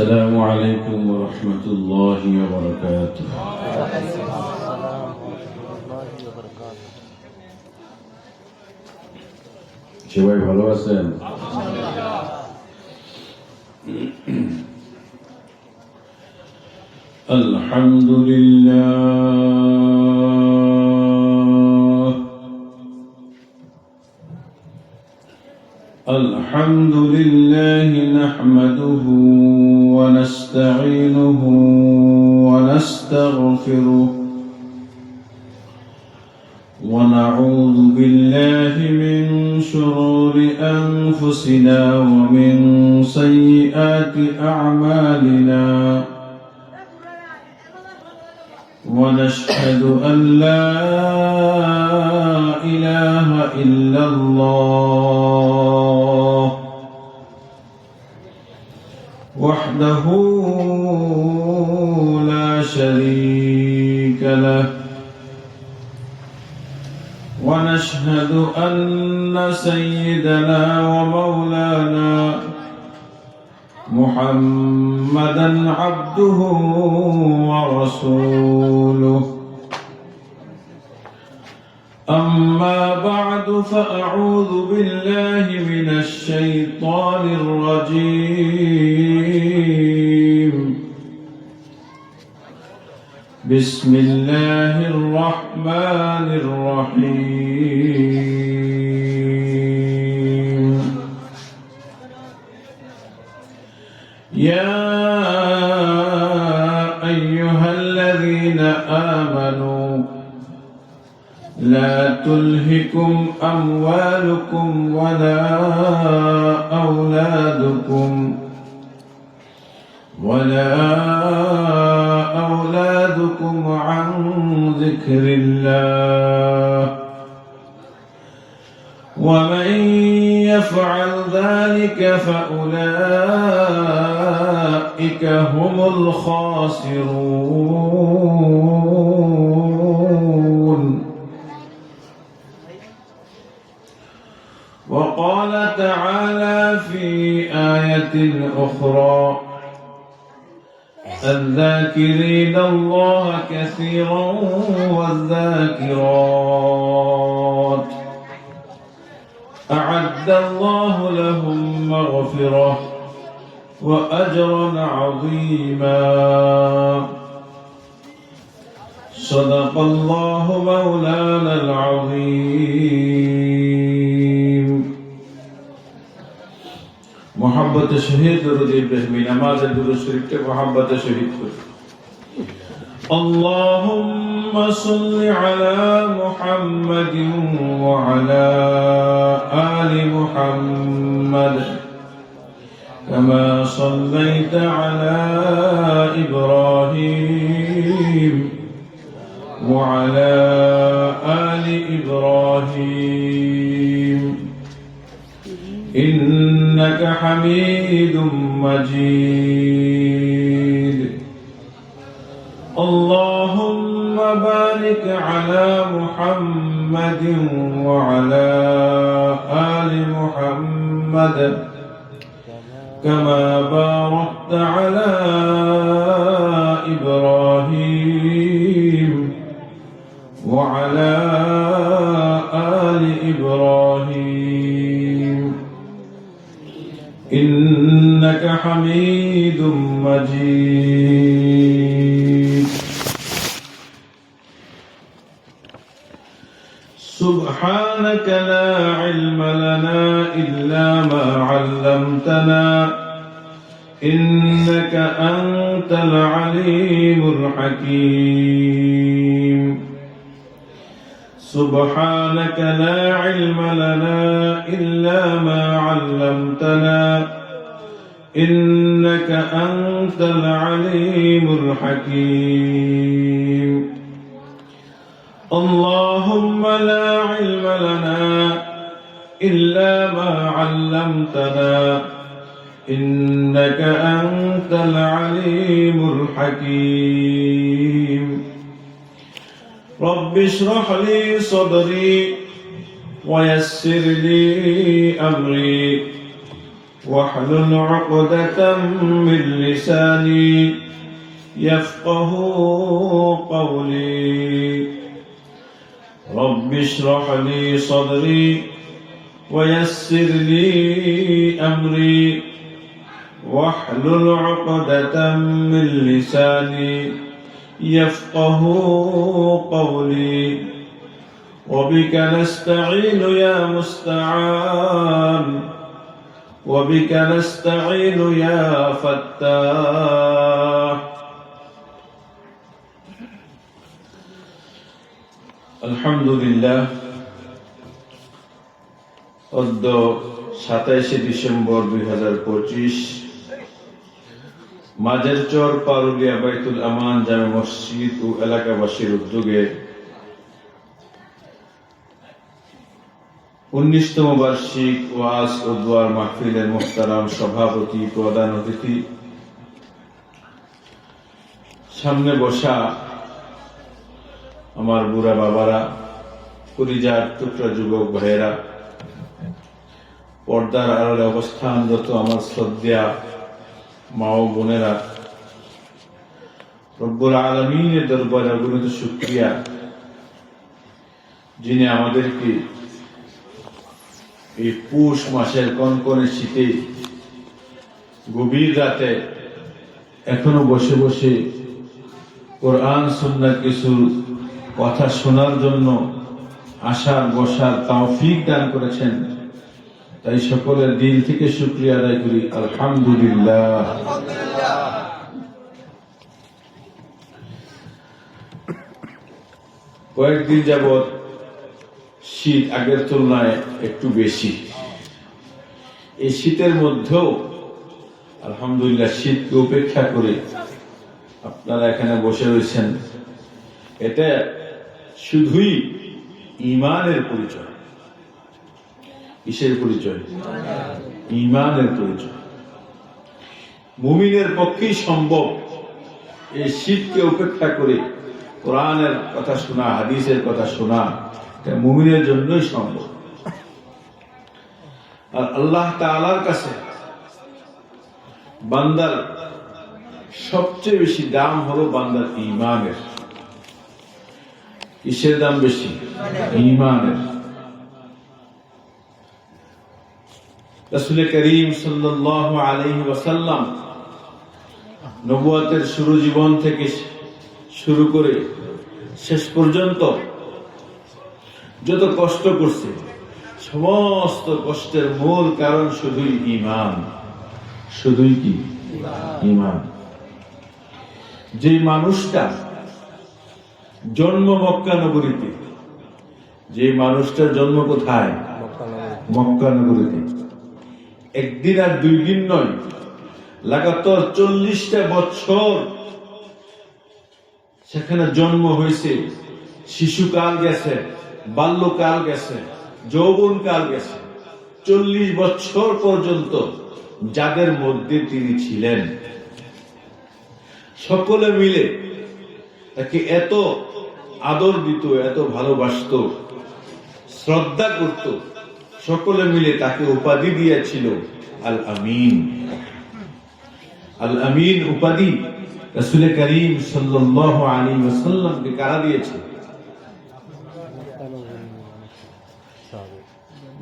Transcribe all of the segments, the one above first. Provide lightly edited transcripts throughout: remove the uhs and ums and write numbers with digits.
السلام عليكم ورحمة الله وبركاته সবাই ভালো আছেন? আলহামদুলিল্লাহ আলহামদুলিল্লাহ নাহমাদুহু ওয়া নাস্তাঈনুহু ওয়া নাস্তাগফিরুহ ونعوذ بالله من شرور أنفسنا ومن سيئات أعمالنا ونشهد أن لا إله إلا الله وحده لا شريك له ونشهد أن سيدنا ومولانا محمدا عبده ورسوله أما بعد فأعوذ بالله من الشيطان الرجيم بسم الله الرحمن الرحيم يا أيها الذين آمنوا لا تلهكم أموالكم ولا أولادكم عن ذكر الله ومن يفعل ذلك فأولئك هم الخاسرون وقال تعالى في آية أخرى الذاكرين الله كثيرا والذاكرات أعد الله لهم مغفرة وأجرا عظيما صدق الله مولانا العظيم محبت شهید درود ابراہیمی نماز درود شریف کے محبت شہید کر اللهم صل على محمد وعلى آل محمد كما صليت على إبراهيم وعلى آل إبراهيم إنك حميد مجيد اللهم بارك على محمد وعلى آل محمد كما باركت على إبراهيم وعلى آل إبراهيم إنك حميد مجيد سبحانك لا علم لنا إلا ما علمتنا إنك أنت العليم الحكيم سبحانك لا علم لنا إلا ما علمتنا إنك أنت العليم الحكيم اللهم لا علم لنا إلا ما علمتنا إنك أنت العليم الحكيم رب اشرح لي صدري ويسر لي أمري واحلل عقدة من لساني يفقه قولي رب اشرح لي صدري ويسر لي أمري واحلل عقدة من لساني يفقه قولي وبك نستعين يا مستعان وبك نستعين يا فتاح الحمد لله অদ্য 27 ডিসেম্বর 2025 মাঝেরচর পারুলিয়া বাইতুল আমান জামে মসজিদ ও এলাকাবাসীর উদ্যোগে 19তম বার্ষিক ওয়াজ ও দোয়ার মাহফিলের মুহতারাম সভাপতি প্রধান অতিথি, সামনে বসা আমার বুড়া বাবারা, কলিজার টুকরা যুবক ভাইয়েরা, পর্দার আড়ালে অবস্থানরত আমার শ্রদ্ধা মা ও বোনেরা, রব্বুল আলামিনের দরবারে অগণিত শুকরিয়া যিনি আমাদেরকে এই পৌষ মাসের কনকনে শীতে গভীর রাতে এখনো বসে বসে কোরআন সুন্নাহর কিছু কথা শোনার জন্য আসার বসার তৌফিক দান করেছেন। তাই সকলের দিল থেকে শুকরিয়া আদায় করি, আলহামদুলিল্লাহ। কয়েকদিন যাবৎ শীত আগের তুলনায় একটু বেশি। এই শীতের মধ্যেও আলহামদুলিল্লাহ শীতকে উপেক্ষা করে আপনারা এখানে বসে রয়েছেন, এটা শুধুই ঈমানের পরিচয়। কিসের পরিচয়? ঈমানের পরিচয়। মুমিনের পক্ষেই সম্ভব এই শীতকে উপেক্ষা করে কোরআনের কথা শোনা, হাদিসের কথা শোনা, এটা মুমিনের জন্যই সম্ভব। আর আল্লাহ তাআলার কাছে বান্দার সবচেয়ে বেশি দাম হলো বান্দার ঈমানের। কিসের দাম বেশি? ঈমানের। রাসূল করিম সাল্লাল্লাহু আলাইহি ওয়াসাল্লাম নবুয়তের শুরু জীবন থেকে শুরু করে শেষ পর্যন্ত যত কষ্ট করছে, সমস্ত কষ্টের মূল কারণ শুধুই ঈমান। শুধুই কি? ঈমান। যে মানুষটা জন্ম মক্কা নগরীতে, যে মানুষটার জন্ম কোথায়? মক্কা নগরীতে। একদিন আর 2 দিন নয়, লাগাতার 40টা বছর সেখানে জন্ম হয়েছে, শিশুকাল গেছে, বাল্যকাল গেছে, যৌবনকাল গেছে। 40 বছর পর্যন্ত যাদের মধ্যে তিনি ছিলেন, সকলে মিলে তাকে এত আদর দিত, এত ভালোবাসত, শ্রদ্ধা করত, সকলে মিলে তাকে উপাধি দিয়েছিল আল আমিন। আল আমিন উপাধি রাসূল করিম সাল্লাল্লাহু আলাইহি ওয়াসাল্লামকে কারা দিয়েছে?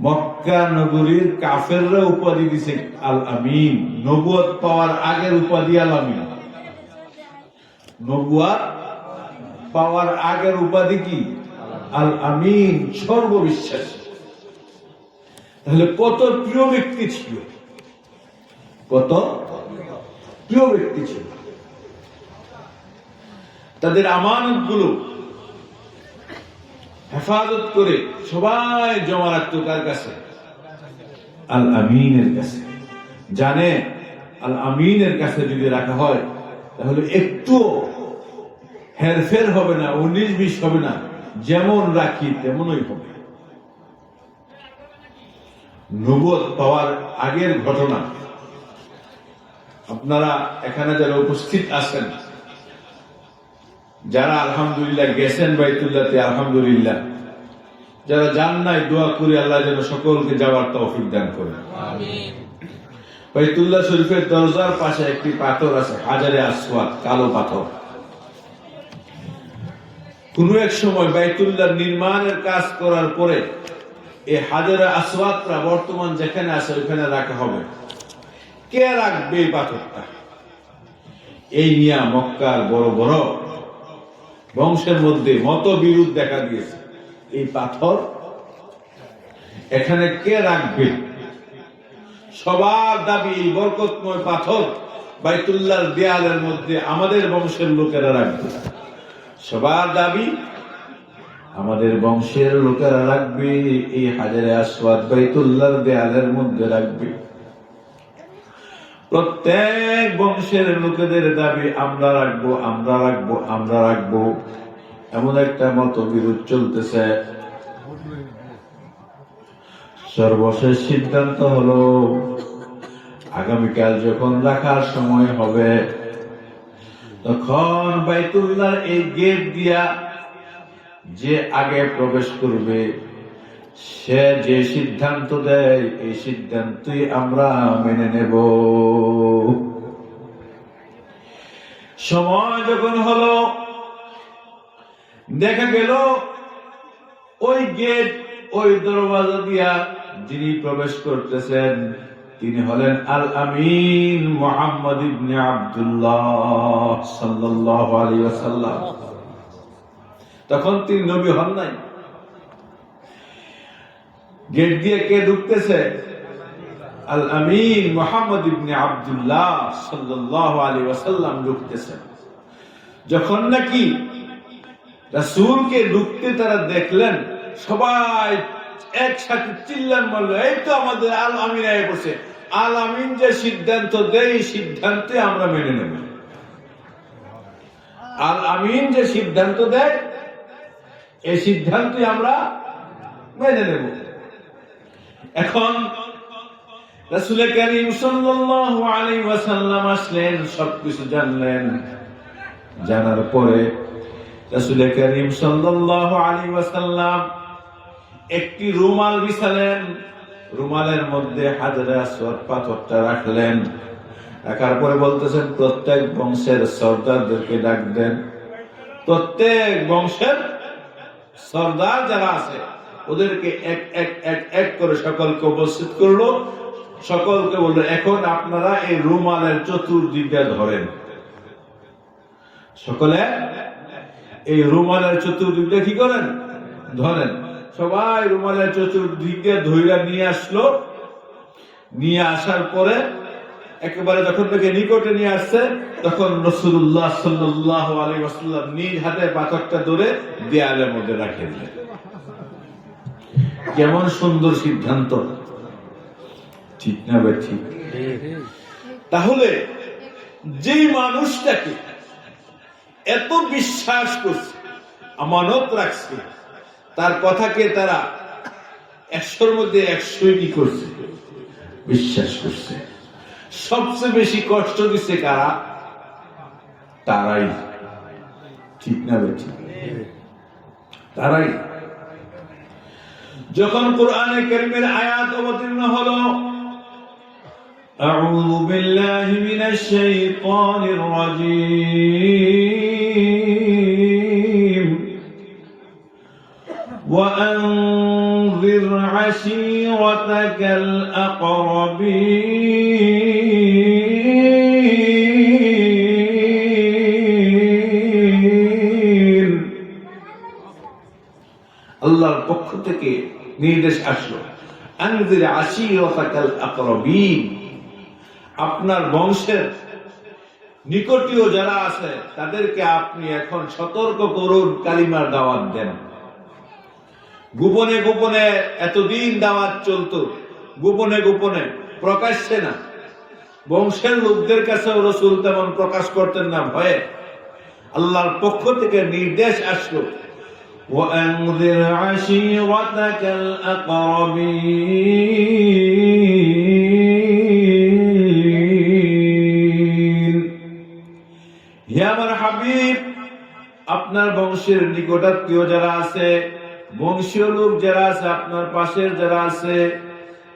মক্কা নগরীর কাফেররা উপাধি দিছে আল আমিন। নবুয়ত পাওয়ার আগের উপাধি আল আমিন। নবুয়ত পাওয়ার আগের উপাধি কি? আল আমিন, সর্ববিশ্বাসী। তাহলে কত প্রিয় ব্যক্তি ছিল, কত প্রিয় ব্যক্তি ছিল। তাদের আমানতগুলো হেফাজত করে সবাই জমা রাখতো কার কাছে? আল আমিনের কাছে। জানে আল আমিনের কাছে যদি রাখা হয় তাহলে একটু হেরফের হবে না, 19-20 হবে না, যেমন রাখি তেমনই হবে। নবুয়ত পাওয়ার আগের ঘটনা আপনারা এখানে যারা উপস্থিত আছেন, যারা আলহামদুলিল্লাহ গেছেন বাইতুল্লাহতে আলহামদুলিল্লাহ, যারা যান নাই দোয়া করি আল্লাহ যেন সকলকে যাওয়ার তৌফিক দান করেন। আমিন। বাইতুল্লাহ শরীফের দরজার পাশে একটি পাথর আছে, হাজারে আসওয়াদ, কালো পাথর। কোন এক সময় বাইতুল্লাহ নির্মাণের কাজ করার পরে এই হাজারে আসওয়াদটা বর্তমান যেখানে আছে ওখানে রাখা হবে। কে রাখবে এই পাথরটা? এই নিয়ে মক্কার বড় বড় বংশের মধ্যে মতবিরোধ দেখা দিয়েছে। এই পাথর এখানে কে রাখবে? সবার দাবি এই বরকতময় পাথর বাইতুল্লাহর দেয়ালের মধ্যে আমাদের বংশের লোকেরা রাখবে। সবার দাবি আমাদের বংশের লোকেরা রাখবে, এই হাজারে আসওয়াদ বাইতুল্লাহর দেয়ালের মধ্যে রাখবে। প্রত্যেক বংশের লোকেদের দাবি আমরা রাখবো, আমরা রাখবো, আমরা রাখবো। এমন একটা মতবিরোধ চলতেছে। সর্বশেষ সিদ্ধান্ত হলো আগামীকাল যখন রাখার সময় হবে তখন বাইতুল্লাহর এই গেট দিয়া যে আগে প্রবেশ করবে সে যে সিদ্ধান্ত দেয় এই সিদ্ধান্তই আমরা মেনে নেব। সময় যখন হলো দেখা গেল ওই গেট, ওই দরওয়াজা দিয়া যিনি প্রবেশ করতেছেন তিনি হলেন আল আমিন মুহাম্মদ ইবনে আব্দুল্লাহ সাল্লাল্লাহু আলাইহি ওয়াসাল্লাম। তখন তিনি নবী হন নাই। গেট দিয়ে কে ঢুকতেছে? আল আমিন মুহাম্মদ ইবনে আব্দুল্লাহ সাল্লাল্লাহু আলাইহি ওয়াসাল্লাম ঢুকতেছেন। যখন নাকি রাসূলকে ঢুকতে তারা দেখলেন, সবাই একসাথে চিল্লান মারল, এই তো আমাদের আল আমিন এসে বসে। আল আমিন যে সিদ্ধান্ত দেয় এই সিদ্ধান্তে আমরা মেনে নেব। আল আমিন যে সিদ্ধান্ত দেয় এই সিদ্ধান্তে আমরা মেনে নেব। এখন রাসূল কারীম সাল্লাল্লাহু আলাইহি ওয়াসাল্লাম আসলেন, সবকিছু জানলেন। জানার পরে রাসূল কারীম সাল্লাল্লাহু আলাইহি ওয়াসাল্লাম একটি রুমাল বিছালেন, রুমালের মধ্যে হাজারে আসওয়াদ পাথরটা রাখলেন। রাখার পরে বলতেছেন প্রত্যেক বংশের সর্দারদেরকে ডাক দেন। প্রত্যেক বংশের সর্দার যারা আছে ওদেরকে এক এক এক এক করে সকলকে উপস্থিত করলো। সকলকে বললো এখন আপনারা এই রুমালের চতুর্দিকে ধরেন। সকলে এই রুমালের চতুর্দিকে কি করেন? ধরেন। সবাই রুমালের চতুর্দিকে ধইরা নিয়ে আসলো। নিয়ে আসার পরে একেবারে যখন থেকে নিকটে নিয়ে আসছে তখন রাসূলুল্লাহ সাল্লাল্লাহু আলাইহি ওয়াসাল্লাম নিজ হাতে পাথরটা ধরে দেয়ালের মধ্যে রাখে দিলেন। কেমন সুন্দর সিদ্ধান্ত, ঠিক না ভাই? ঠিক। তাহলে যেই মানুষটাকে এত বিশ্বাস করছে, আমানত রাখছে, তার কথাকে তারা 100-র মধ্যে 100ই কি করছে? বিশ্বাস করছে। সবচেয়ে বেশি কষ্ট দিচ্ছে কারা? তারাই। ঠিক না ভাই? ঠিক। তারাই। যখন কোরআনে কারীমের আয়াত অবতীর্ণ হলো, আউযু বিল্লাহি মিনাশ শাইতানির রাজীম ওয়া আনযির আশীরাতাকাল আকরাবিন। আল্লাহর পক্ষ থেকে নির্দেশ আসলো, আনযির আশীরাতাকাল আকরাবিন, আপনার বংশের নিকটীয় যারা আছে তাদেরকে আপনি এখন সতর্ক করুন, কালিমার দাওয়াত দেন। গোপনে গোপনে এতদিন দাওয়াত চলতো, গোপনে গোপনে, প্রকাশ্যে না। বংশের লোকদের কাছেও রাসূল তেমন প্রকাশ করতেন না, ভয়ে। আল্লাহর পক্ষ থেকে নির্দেশ আসলো, وأنذر عشيرتك الأقربين। হে আমার হাবিব, আপনার বংশের নিকটাত্মীয় যারা আছে, বংশীয় লোক যারা আছে, আপনার পাশের যারা আছে,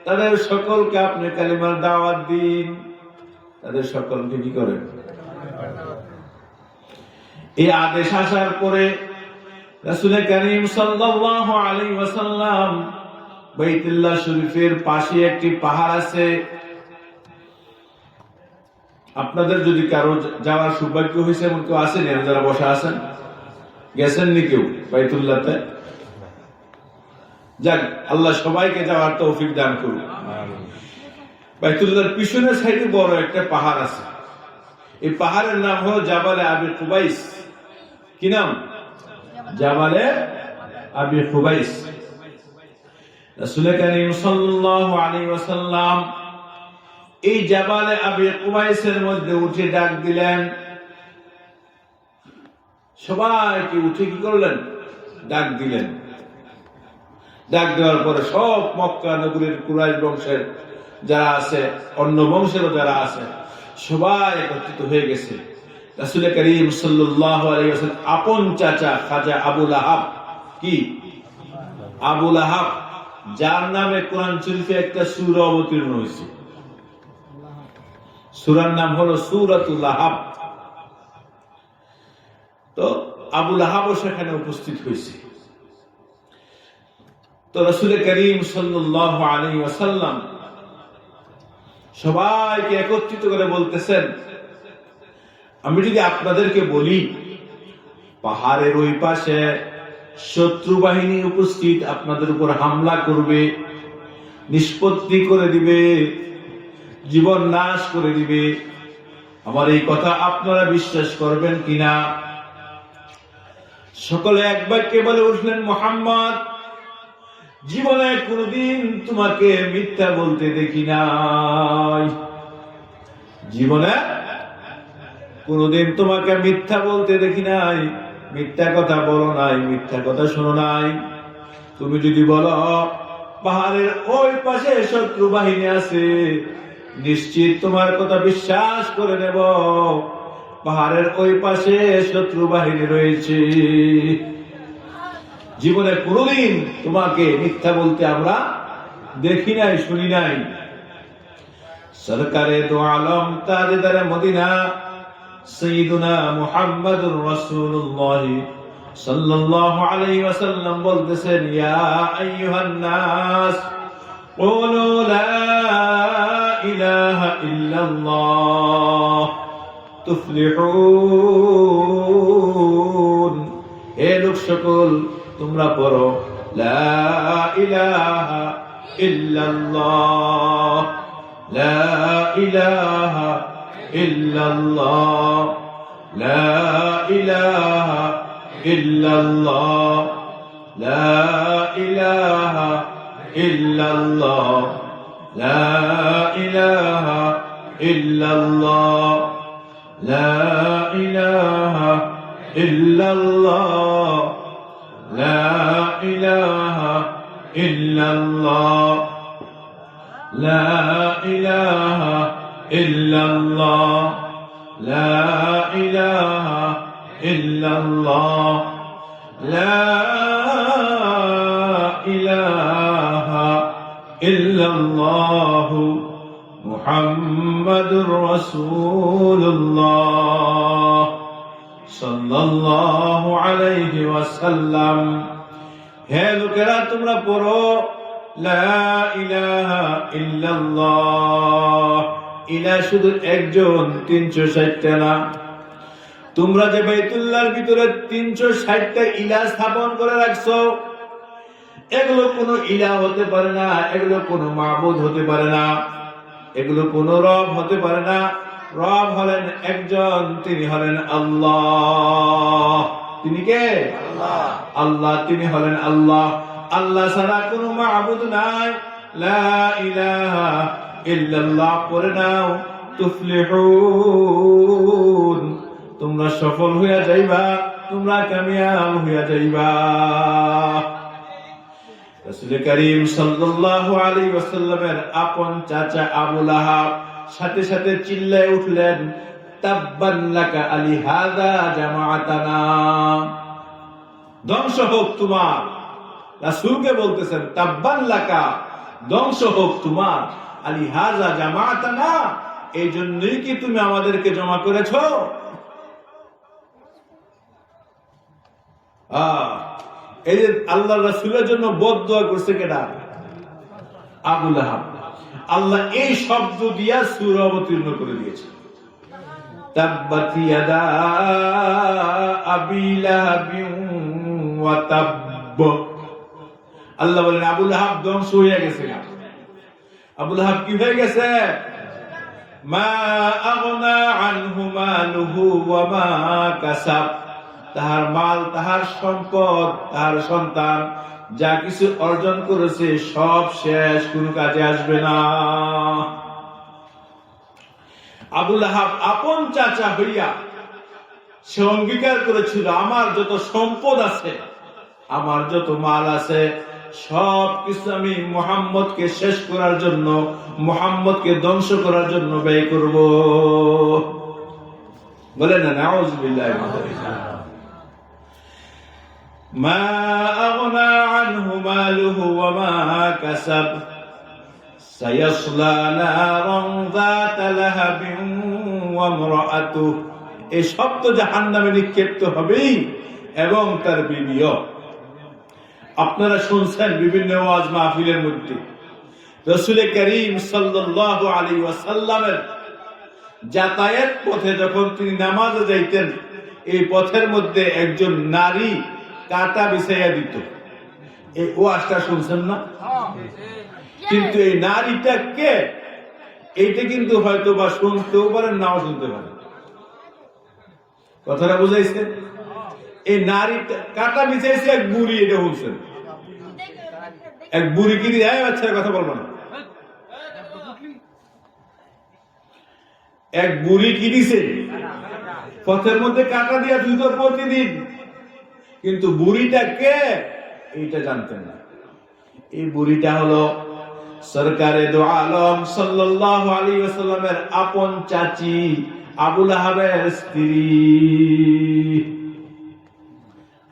তাদের সকলকে আপনি কালিমার দাওয়াত দিন। তাদের সকলকে কি করেন? এই আদেশ আসার পরে রাসূল করিম সাল্লাল্লাহু আলাইহি ওয়াসাল্লাম বাইতুল্লাহ শরীফের পাশে একটি পাহাড় আছে। আপনাদের যদি কারো যাওয়ার সৌভাগ্য হয়েছে, এমন কেউ আছেন যারা বসা আছেন? গেছেন নি কেউ বাইতুল্লাহতে? যাক, আল্লাহ সবাইকে যাওয়ার তৌফিক দান করুন। বাইতুল্লাহর পিছনের সাইডে বড় একটা পাহাড় আছে। এই পাহাড়ের নাম হলো জাবালে আবি কুবাইস। কি নাম? জাবালে আবি কুবাইস। রাসূল করিম সাল্লাল্লাহু আলাইহি ওয়াসাল্লাম এই জাবালে আবি কুবাইসের মধ্যে উঠে ডাক দিলেন। সবাইকে উঠে কি করলেন? ডাক দিলেন। ডাক দেওয়ার পরে সব মক্কা নগরীর কুরাইশ বংশের যারা আছে, অন্য বংশেরও যারা আছে, সবাই একত্রিত হয়ে গেছে। রাসূল করিম সাল্লাল্লাহু আলাইহি ওয়াসাল্লাম আপন চাচা খাজা আবু লাহাব, কি আবু লাহাব, যার নামে কোরআন শরীফে একটা সূরা অবতীর্ণ হয়েছে। সূরার নাম হলো সূরাতুল লাহাব। তো আবু লাহাবও সেখানে উপস্থিত হয়েছে। তো রাসূল করিম সাল্লাল্লাহু আলাইহি ওয়াসাল্লাম সবাইকে একত্রিত করে বলতেছেন, আমি যদি আপনাদেরকে বলি পাহাড়ের ওই পাশে শত্রু বাহিনী উপস্থিত আপনাদের উপর হামলা করবে, নিষ্পত্তি করে দিবে, জীবন নাশ করে দিবে, আমার এই কথা আপনারা বিশ্বাস করবেন কিনা? সকলে এক বাক্যে বলে উঠলেন, মুহাম্মদ, জীবনে কোনদিন তোমাকে মিথ্যা বলতে দেখি নাই। জীবনে কোনদিন তোমাকে মিথ্যা বলতে দেখি নাই, মিথ্যা কথা বলো নাই, মিথ্যা কথা শোনো নাই। তুমি যদি বলো পাহাড়ের ওই পাশে শত্রু বাহিনী আছে, নিশ্চিত তোমার কথা বিশ্বাস করে নেব, পাহাড়ের ওই পাশে শত্রু বাহিনী রয়েছে। জীবনে কোনদিন তোমাকে মিথ্যা বলতে আমরা দেখি নাই, শুনি নাই। সরকারে দো আলম তাজদারে মদিনা সাইয়্যিদুনা মুহাম্মাদুর রাসূলুল্লাহ সাল্লাল্লাহু আলাইহি ওয়াসাল্লাম বলতেছেন, ইয়া আইয়ুহান নাস কুলু লা ইলাহা ইল্লাল্লাহ তুফলিহুন। হে লোক সকল, তোমরা পড়ো লা ইলাহা ইল্লাল্লাহ, লা ইলাহা ইল্লাল্লাহ, লা ইলাহা ইল্লাল্লাহ, লা ইলাহা ইল্লাল্লাহ, লা ইলাহা ইল্লাল্লাহ, লা ইলাহা ইল্লাল্লাহ, লা ইলাহা ইল্লাল্লাহ, লা ইলাহা ইল্লাল্লাহ, লা ইলাহা ইল্লাল্লাহ, লা ইলাহা ইল্লাল্লাহ মুহাম্মাদুর রাসূলুল্লাহ সাল্লাল্লাহু আলাইহি ওয়াসাল্লাম। হে লোকেরা, তোমরা পড়ো লা ইলাহা ইল্লাল্লাহ। ইলাহ শুধু একজন, 360টা না। তোমরা যে বাইতুল্লাহর ভিতরে 360টা ইলাহ স্থাপন করে রাখছো, এগুলো কোনো ইলাহ হতে পারে না, এগুলো কোনো মাবুদ হতে পারে না, এগুলো কোনো রব হতে পারে না। রব হলেন একজন, তিনি হলেন আল্লাহ। তিনি কে? আল্লাহ। আল্লাহ, তিনি হলেন আল্লাহ। আল্লাহ ছাড়া কোনো মাবুদ নাই। লা ইলাহা ইল্লাল্লাহ পড়ে নাও, তুফলিহুন, তোমরা সফল হইয়া যাইবা, তোমরা কামিয়াব হইয়া যাইবা। রাসূল করিম সাল্লাল্লাহু আলাইহি ওয়াসাল্লামের আপন চাচা আবু লাহাব সাথে সাথে চিল্লায় উঠলেন, তাব্বান লাকা আলিহাযা জামাআতানা, ধ্বংস হোক তোমার। রাসূলকে বলতেছেন, তাব্বান লাকা, ধ্বংস হোক তোমার। আলি হাজা জামাতানা, এই জন্যই কি তুমি আমাদেরকে জমা করেছো? এই যে আল্লাহ রাসূলের জন্য বদদুয়া করছে কেডা? আবু লাহাব। আল্লাহ এই শব্দ দিয়া সূরা অবতীর্ণ করে দিয়েছে, তাব্বাত ইয়াদা আবি লাহাবিন ওয়া তাব্ব। আল্লাহ বলেন আবু লাহাব ধ্বংস হয়ে গেছে। আবু লাহাব কি হয়ে গেছে? মা আগনা আনহু মালুহু ওয়া মা কাসাব, তাহার মাল, তাহার সম্পদ, তাহার সন্তান যা কিছু অর্জন করেছে সব শেষ, কোনো কাজে আসবে না। আবু লাহাব আপন চাচা হইয়া সে অঙ্গীকার করেছিল, আমার যত সম্পদ আছে, আমার যত মাল আছে, সব কিছু আমি মুহাম্মদকে শেষ করার জন্য, মুহাম্মদকে ধ্বংস করার জন্য ব্যয় করব। বলেন না নাউযুবিল্লাহি মিন যালিক। মা আগনা আনহু মালুহু ওয়া মা কাসাব সায়াসলা নারান যাতা লাহাবিন ওয়া ইমরাআতুহু, এই শব্দ জাহান্নামে নিক্ষিপ্ত হবেই এবং তার বিবিও। আপনারা শুনছেন বিভিন্ন ওয়াজ মাহফিলের মধ্যে রাসূল করিম সাল্লাল্লাহু আলাইহি ওয়াসাল্লামের যাতায়াত পথে যখন তিনি নামাজে যাইতেন, এই পথের মধ্যে একজন নারী কাঁটা বিছাইয়া দিত। এই ওয়াজটা শুনছেন না? কিন্তু এই নারীটা কে, এইটা কিন্তু হয়তো বা শুনতেও পারেন, নাও শুনতে পারেন। কথাটা বুঝাইছে? এই নারীটা কাঁটা বিছাইছে এক বুড়ি, এটা বলছেন। এক বুড়ি কি দিয়ে বাচ্চার কথা বলবো না, এক বুড়ি কি দিছে পথের মধ্যে কাঁটা দিয়া ধুইত প্রতিদিন, কিন্তু বুড়িটা কে এইটা জানতেন না। এই বুড়িটা হলো সরকারে দো আলম সাল্লাল্লাহু আলাইহি ওয়াসাল্লামের আপন চাচি আবু লাহাবের স্ত্রী।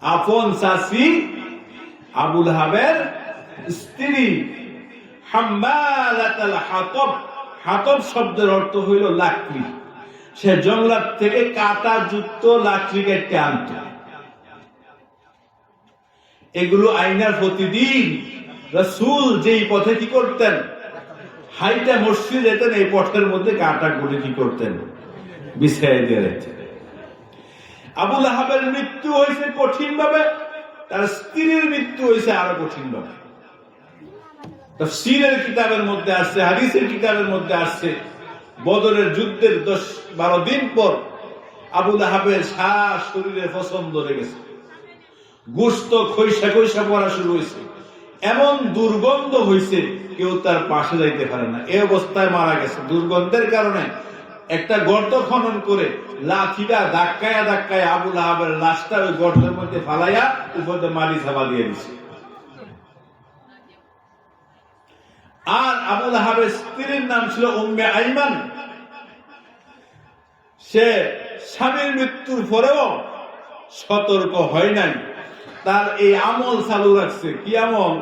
আপন চাচি আবু লাহাবের স্ত্রী হাম্মালাতুল হাতব। হাতব শব্দের অর্থ হইল লাকড়ি। সে জঙ্গলাত থেকে কাঁটা যুক্ত লাকড়ি কেটে আনত। এগুলো আইনার প্রতিদিন রাসূল যেই পথে কি করতেন, হাইটা মসজিদে যেতেন, এই পথের মধ্যে কাঁটা গুলি কি করতেন, বিছাইয়া দিয়ে রাখতেন। আবু লাহাবের মৃত্যু হয়েছে কঠিন ভাবে, তার স্ত্রীর মৃত্যু হয়েছে আরো কঠিন ভাবে। তাফসীরের কিতাবের মধ্যে আসছে, হাদিসের কিতাবের মধ্যে আসছে, বদরের যুদ্ধের 10-12 দিন পর আবু লাহাবের সারা শরীরে পছন্দ ধরে গেছে, গোশত খইসা খইসা পড়া শুরু হয়েছে, এমন দুর্গন্ধ হয়েছে কেউ তার পাশে যাইতে পারে না। এই অবস্থায় মারা গেছে। দুর্গন্ধের কারণে একটা গর্ত খনন করে লাঠিটা ধাক্কায়া ধাক্কায়া আবু লাহাবের লাশটা ওই গর্তের মধ্যে ফালাইয়া উপরে মাটি চাপা দিয়ে দিছে। আর আবু লাহাবের স্ত্রীর নাম ছিল উম্মে আইমান। সে স্বামীর মৃত্যুর পরেও সতর্ক হয় নাই, তার এই আমল চালু রাখছে। কি আমল?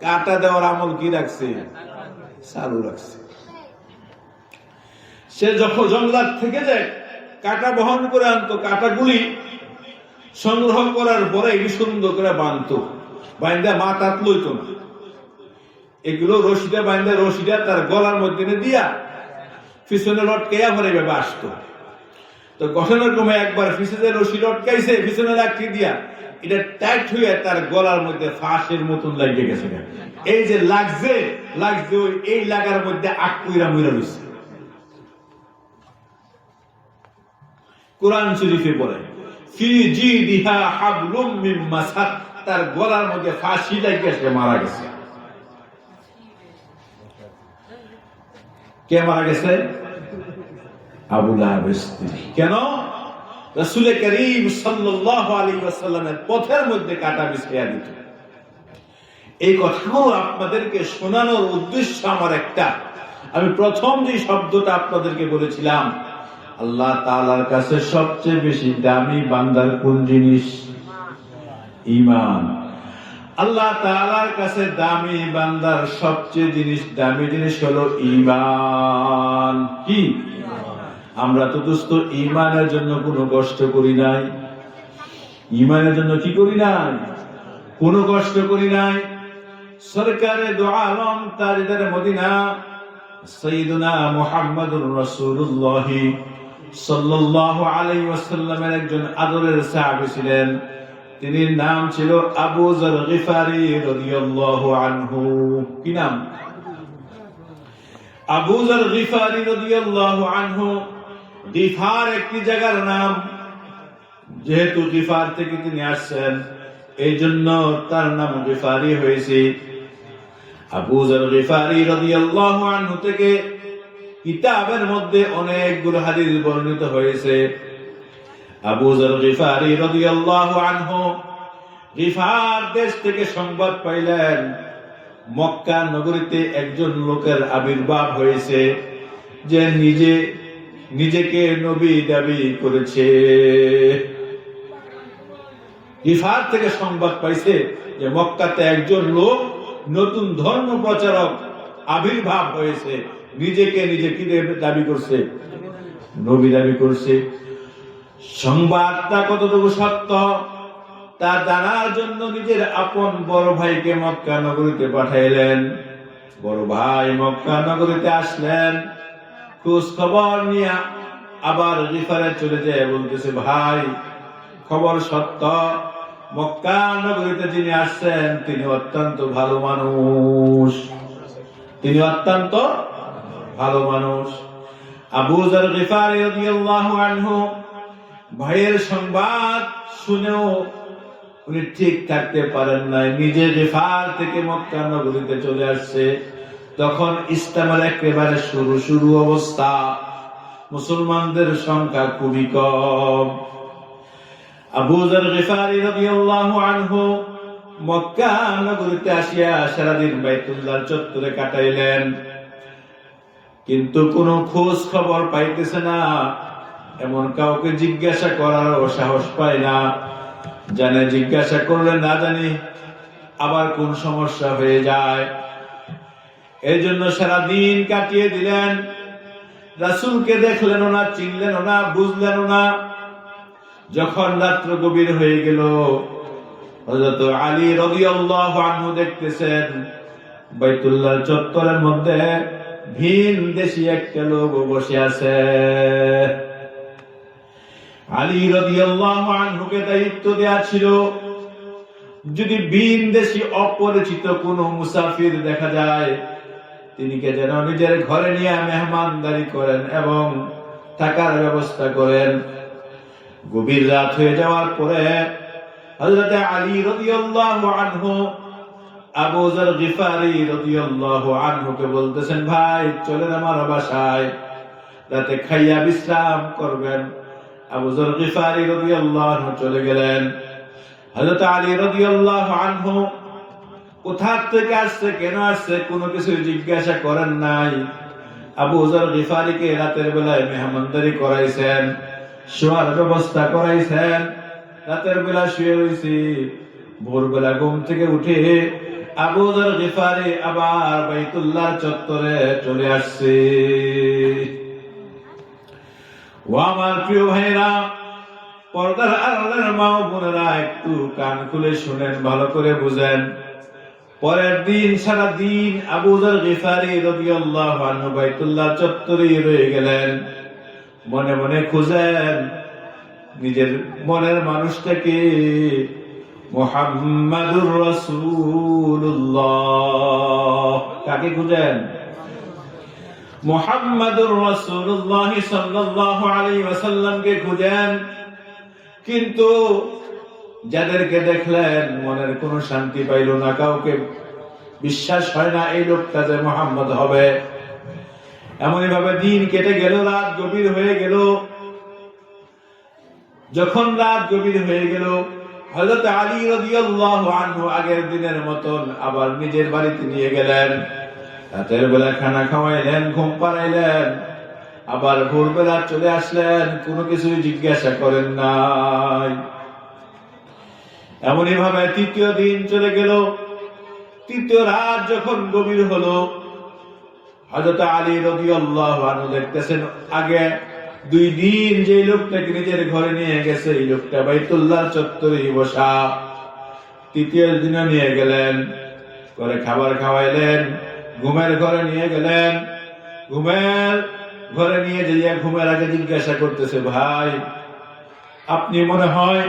কাঁটা দেওয়ার আমল কি রাখছে? চালু রাখছে। সে যখন জঙ্গলাত থেকে যায় কাঁটা বহন করে আনতো, কাঁটাগুলি সংগ্রহ করার পরে সুন্দর করে বাঁধতো, বাইন্দা মাথাত লইতো না, এগুলো রশিটা বাইন্দা রশিটা তার গলার মধ্যে দিয়া পিছনে লটকাইয়া পরে এভাবে আসতো। তো ঘটনার ক্রমে একবার পিছনে রশি লটকাইছে, পিছনে লাঠি দিয়া এটা টাইট হয়ে তার গলার মধ্যে ফাঁসের মতন লাগিয়ে গেছে। এই যে লাগছে লাগছে, এই লাগার মধ্যে আকুইরা মুইরা রয়েছে। কোরআন শরীফে বলে ফি জিদিহা হাবলুম মিন মাসাদ, তার গলার মধ্যে ফাঁসি লাগিয়ে মারা গেছে। কে মারা গেছে? আবু লাহাবের স্ত্রী। কেন? রাসূল করিম সাল্লাল্লাহু আলাইহি ওয়াসাল্লামের পথের মধ্যে কাঁটা বিছিয়ে দিত। এই কথাও আপনাদেরকে শোনানোর উদ্দেশ্য আমার একটা, আমি প্রথম যে শব্দটা আপনাদেরকে বলেছিলাম, আল্লাহ তাআলার কাছে সবচেয়ে বেশি দামি বান্দার কোন জিনিস? ঈমান। আল্লাহ তাআলার কাছে দামি বান্দার সবচেয়ে দামি জিনিস হলো ঈমান। কি? আমরা তো দোস্ত ঈমানের জন্য কোনো কষ্ট করি নাই। ঈমানের জন্য কি করি নাই? কোনো কষ্ট করি নাই। সরকারে দো আলম তাজদার মদিনা সাইয়্যিদুনা মুহাম্মদুর রাসূলুল্লাহ সাল্লাল্লাহু আলাইহি ওয়াসাল্লামের একজন আদরের সাহাবী ছিলেন। তিনি নাম ছিল আবু যর গিফারি রাদিয়াল্লাহু আনহু। কি নাম? আবু যর গিফারি রাদিয়াল্লাহু আনহু। গিফার একটি জায়গার নাম, যেহেতু গিফার থেকে তিনি আসছেন এই জন্য তার নাম গিফারি হয়েছে। আবু যর গিফারি রাদিয়াল্লাহু আনহু থেকে কিতাবের মধ্যে অনেকগুলো হাদিস বর্ণিত হয়েছে। আবু যর গিফারি রাদিয়াল্লাহু আনহু গিফার দেশ থেকে সংবাদ পাইলেন মক্কা নগরীতে একজন লোকের আবির্ভাব হয়েছে যে নিজেকে নবী দাবি করেছে। গিফার থেকে সংবাদ পাইছে যে মক্কাতে একজন লোক নতুন ধর্ম প্রচারক আবির্ভাব হয়েছে, নিজেকে কি দাবি করছে? নবী দাবি করছে। সংবাদটা কতটুকু সত্য তা জানার জন্য নিজের আপন বড় ভাইকে মক্কা নগরীতে পাঠাইলেন। বড় ভাই মক্কা নগরীতে আসলেন, খোঁজ খবর নিয়ে আবার গিফারে চলে যায়, বলতেছে ভাই খবর সত্য, মক্কা নগরীতে যিনি আসছেন তিনি অত্যন্ত ভালো মানুষ। তিনি অত্যন্ত ভালো মানুষ। আবু যর গিফারি রাদিয়াল্লাহু আনহু ভাইয়ের সংবাদ শুনেও উনি ঠিক থাকতে পারেন নাই। নিজে গিফার থেকে মক্কা নগরীতে চলে আসছে। তখন ইসলামের একেবারে শুরু অবস্থা, মুসলমানদের সংখ্যা খুবই কম। আবু যর গিফারি রাদিয়াল্লাহু আনহু মক্কা নগরীতে আসিয়া সারাদিন বাইতুল্লাহর চত্বরে কাটাইলেন, কিন্তু কোনো খোঁজ খবর পাইতেছে না। এমন কাউকে জিজ্ঞাসা করারও সাহস পায় না, জানে জিজ্ঞাসা করলে না জানি আবার কোন সমস্যা হয়ে যায়। এই জন্য সারাদিন কাটিয়ে দিলেন। রাসূলকে দেখলেন না, চিনলেন না, বুঝলেন না। যখন রাত্র গভীর হয়ে গেল, হযরত আলী রাদিয়াল্লাহু আনহু দেখতেছেন বাইতুল্লাহর চত্বরের মধ্যে ভিন দেশি একটা লোক বসে আছে। আলী রাদিয়াল্লাহু আনহুকে দায়িত্ব দেয়া ছিল, যদি ভিন দেশি অপরিচিত কোন মুসাফির দেখা যায় তিনিকে যেন নিজের ঘরে নিয়ে মেহমানদারি করেন এবং থাকার ব্যবস্থা করেন। গভীর রাত হয়ে যাওয়ার পরে হযরত আলী রাদিয়াল্লাহু আনহু আবু যর গিফারি রাদিয়াল্লাহু আনহুকে বলতেছেন, ভাই চলেন আমার বাসায়, রাতে খাইয়া বিশ্রাম করবেন। আবু যর গিফারি রাদিয়াল্লাহু আনহু চলে গেলেন। হযরত আলী রাদিয়াল্লাহু আনহু কোথা থেকে আসছে, কেন আসছে কোনো কিছু জিজ্ঞাসা করেন নাই। আবু যর গিফারিকে রাতের বেলায় মেহমানদারি করাইছেন, শোয়ার ব্যবস্থা করাইছেন। রাতের বেলা শুয়ে রয়েছি, ভোরবেলা ঘুম থেকে উঠে আবু যর গিফারি আবার বাইতুল্লাহর চত্বরে চলে আসছে। ও আমার প্রিয় ভাইরা, পর্দার আড়ালের মা ও বোনেরা, একটু কান খুলে শুনেন, ভালো করে বুঝেন। পরের দিন সারা দিন আবু যর গিফারি রাদিয়াল্লাহু আনহু বাইতুল্লাহ চত্বরে রয়ে গেলেন। মনে মনে খুঁজেন নিজের মনের মানুষটাকে, মুহাম্মাদুর রাসূলুল্লাহ। কাকে খুঁজেন? মুহাম্মাদুর রাসূলুল্লাহ সাল্লাল্লাহু আলাইহি ওয়াসাল্লামকে খুঁজেন। কিন্তু যাদেরকে দেখলেন মনের কোনো শান্তি পাইল না, কাউকে বিশ্বাস হয় না এই লোকটা যে মুহাম্মদ হবে। এমনই ভাবে দিন কেটে গেল, রাত গভীর হয়ে গেল। যখন রাত গভীর হয়ে গেল, হযরত আলী রাদিয়াল্লাহু আনহু আগের দিনের মতন আবার নিজের বাড়িতে নিয়ে গেলেন। রাতের বেলা খানা খাওয়াইলেন, ঘুম পাড়াইলেন, আবার ভোরবেলা চলে আসলেন, কোনো কিছু জিজ্ঞাসা করেন নাই। এমনই ভাবে তৃতীয় দিন চলে গেল। তৃতীয় রাত যখন গভীর হলো, হযরত আলী রাদিয়াল্লাহু আনহু দেখতেছেন আগে 2 দিন যে লোকটাকে নিজের ঘরে নিয়ে গেছে, এই লোকটা বাইতুল্লাহ চত্বরে বসা। তৃতীয় দিনে নিয়ে গেলেন, করে খাবার খাওয়াইলেন, ঘুমের ঘরে নিয়ে গেলেন। ঘুমের ঘরে নিয়ে যাইয়া ঘুমের আগে জিজ্ঞাসা করতেছে, ভাই আপনি মনে হয়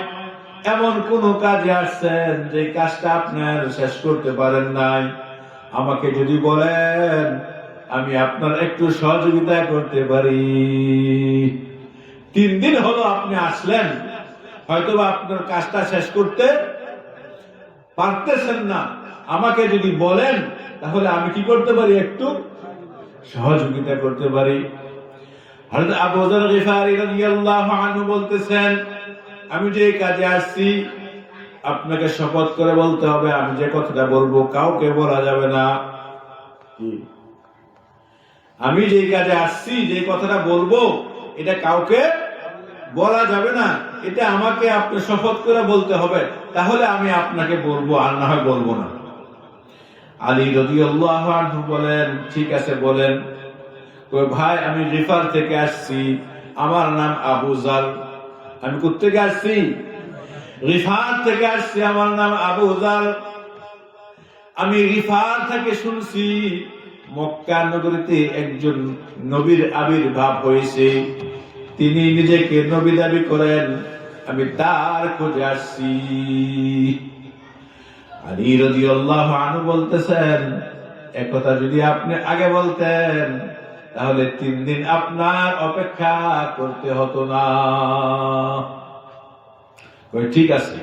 এমন কোন কাজে আসছেন যে কাজটা আপনার শেষ করতে পারেন নাই, আমাকে যদি বলেন আমি আপনার একটু সহযোগিতা করতে পারি। 3 দিন হলো আপনি আসলেন, হয়তোবা আপনার কাজটা শেষ করতে পারতেছেন না, আমাকে যদি বলেন তাহলে আমি কি করতে পারি, একটু সহযোগিতা করতে পারি। হযরত আবু যর গিফারী রাদিয়াল্লাহু আনহু বলতেছেন, আমি যে কাজে আসছি আপনাকে শপথ করে বলতে হবে, আমি যে কথাটা বলবো কাউকে বলা যাবে না। আমি যে কাজে আসছি, যে কথাটা বলবো এটা কাউকে বলা যাবে না, এটা আমাকে আপনি শপথ করে বলতে হবে, তাহলে আমি আপনাকে বলবো, আর না হয় বলবো না। আলী রাদিয়াল্লাহু আনহু বলেন, ঠিক আছে বলেন। ভাই আমি রিফার থেকে আসছি, আমার নাম আবু যর। আমি কোত্থেকে আসছি? রিফার থেকে আসছি, আমার নাম আবু যর। আমি রিফার থেকে শুনছি মক্কা নগরীতে একজন নবীর আবির্ভাব হয়েছে, তিনি নিজেকে নবী দাবি করেন, আমি তার খোঁজে আসছি। আলী রাদিয়াল্লাহু আনহু বলতেছেন, একথা যদি আপনি আগে বলতেন তাহলে 3 দিন আপনার অপেক্ষা করতে হতো না। ঠিক আছে।